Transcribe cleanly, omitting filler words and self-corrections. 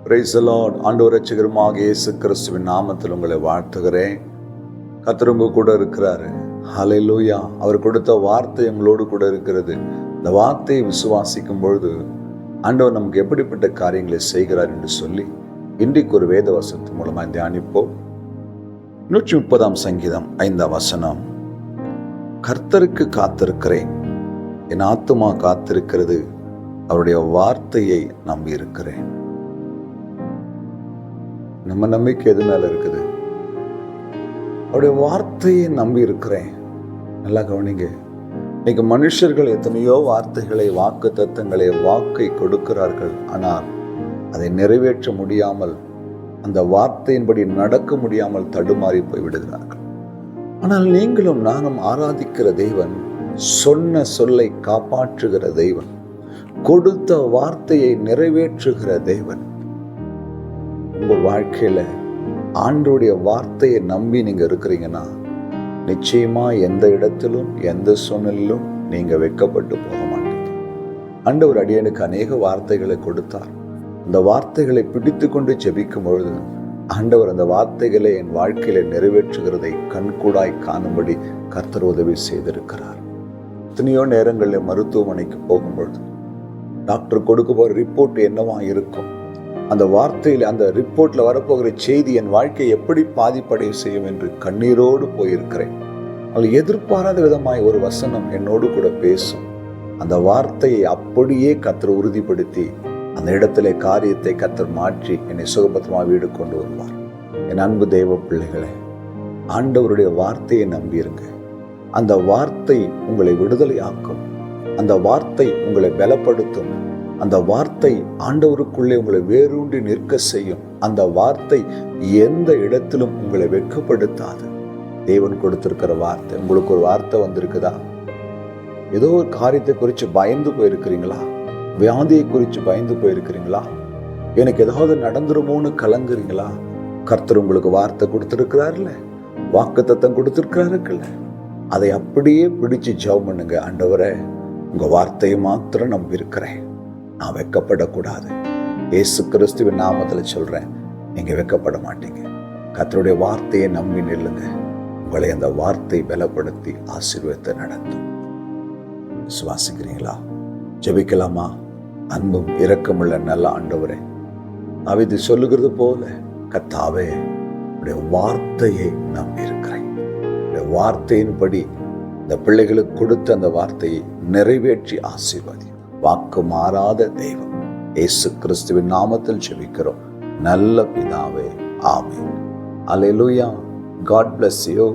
Praise the Lord. ஆண்டவர் இரட்சகருமாகிய இயேசு கிறிஸ்துவின் நாமத்தில் உங்களை வாழ்த்துகிறேன். கர்த்தர் உங்க கூட இருக்கிறாரு. ஹல்லேலூயா. அவர் கொடுத்த வார்த்தை உங்களோடு கூட இருக்கிறது. இந்த வார்த்தையை விசுவாசிக்கும் பொழுது ஆண்டவர் நமக்கு எப்படிப்பட்ட காரியங்களை செய்கிறார் என்று சொல்லி இன்றைக்கு ஒரு வேத வசனத்தின் மூலமாக தியானிப்போம். 130 சங்கீதம் 5 வசனம். கர்த்தருக்கு காத்திருக்கிறேன், என் ஆத்துமா காத்திருக்கிறது, அவருடைய வார்த்தையை நம்பி இருக்கிறேன். நம்ம நம்பிக்கை எது மேல இருக்குது? அவருடைய வார்த்தையை நம்பி இருக்கிறேன். நல்லா கவனிங்க. இன்னைக்கு மனுஷர்கள் எத்தனையோ வார்த்தைகளை, வாக்கு தத்தங்களை, வாக்கை கொடுக்கிறார்கள். ஆனால் அதை நிறைவேற்ற முடியாமல், அந்த வார்த்தையின்படி நடக்க முடியாமல் தடுமாறி போய் விடுகிறார்கள். ஆனால் நீங்களும் நானும் ஆராதிக்கிற தேவன் சொன்ன சொல்லை காப்பாற்றுகிற தேவன், கொடுத்த வார்த்தையை நிறைவேற்றுகிற தேவன். உங்க வாழ்க்கையில ஆண்டவருடைய வார்த்தையை நம்பி நீங்க இருக்கிறீங்கன்னா நிச்சயமா எந்த இடத்திலும் எந்த சூழ்நிலையிலும் நீங்க வெட்கப்பட்டு போக மாட்டீங்க. ஆண்டவர் அடியனுக்கு அநேக வார்த்தைகளை கொடுத்தார். அந்த வார்த்தைகளை பிடித்து கொண்டு ஜெபிக்கும் பொழுது ஆண்டவர் அந்த வார்த்தைகளை என் வாழ்க்கையில நிறைவேற்றுகிறதை கண்கூடாய் காணும்படி கர்த்தர் உதவி செய்திருக்கிறார். எத்தனையோ நேரங்களில் மருத்துவமனைக்கு போகும்பொழுது டாக்டர் கொடுக்க போற ரிப்போர்ட் என்னவா இருக்கும், அந்த வார்த்தையில், அந்த ரிப்போர்ட்ல வரப்போகிற செய்தி என் வாழ்க்கையை எப்படி பாதிப்படைய செய்யும் என்று கண்ணீரோடு போயிருக்கிறேன். அது எதிர்பாராத விதமாய் ஒரு வசனம் என்னோடு கூட பேசும். அந்த வார்த்தையை அப்படியே கர்த்தர் உறுதிப்படுத்தி அந்த இடத்துல காரியத்தை கர்த்தர் மாற்றி என்னை சுகபத்திரமா வீடு கொண்டு வருவார். என் அன்பு தேவ பிள்ளைகளே, ஆண்டவருடைய வார்த்தையை நம்பியிருங்க. அந்த வார்த்தை உங்களை விடுதலை ஆக்கும். அந்த வார்த்தை உங்களை பலப்படுத்தும். அந்த வார்த்தை ஆண்டவருக்குள்ளே உங்களை வேரூன்றி நிற்க செய்யும். அந்த வார்த்தை எந்த இடத்திலும் உங்களை வெட்கப்படுத்தாது. தேவன் கொடுத்திருக்கிற வார்த்தை. உங்களுக்கு ஒரு வார்த்தை வந்திருக்குதா? ஏதோ ஒரு காரியத்தை குறித்து பயந்து போயிருக்கிறீங்களா? வியாதியை குறித்து பயந்து போயிருக்கிறீங்களா? எனக்கு ஏதாவது நடந்துருமோன்னு கலங்குறீங்களா? கர்த்தர் உங்களுக்கு வார்த்தை கொடுத்திருக்கிறாருல்ல, வாக்குத்தத்தம் கொடுத்திருக்கிறாருக்குல்ல, அதை அப்படியே பிடிச்சு ஜெபம் பண்ணுங்க. ஆண்டவரே, உங்க வார்த்தையை மாத்திரம் நம்பி இருக்கிறேன், நான் வெட்கப்படக்கூடாது. இயேசு கிறிஸ்துவின் நாமத்துல சொல்றேன், நீங்க வெட்கப்பட மாட்டீங்க. கர்த்தருடைய வார்த்தையை நம்பி நில்லுங்க. உங்களை அந்த வார்த்தை பலப்படுத்தி ஆசீர்வாதத்தை நடத்தும். விசுவாசிக்கிறீங்களா? ஜெபிக்கலாமா? அன்பும் இரக்கமுள்ள நல்ல ஆண்டவரே, தாவீது சொல்லுகிறது போல, கர்த்தாவே, உடைய வார்த்தையை நம்பி இருக்கிறேன். உடைய வார்த்தையின்படி இந்த பிள்ளைகளுக்கு கொடுத்த அந்த வார்த்தையை நிறைவேற்றி ஆசீர்வாதி. வாக்கு மாறாத தெய்வம், இயேசு கிறிஸ்துவின் நாமத்தில் ஜெபிக்கிறோம் நல்ல பிதாவே, ஆமென். அல்லேலூயா. God bless you.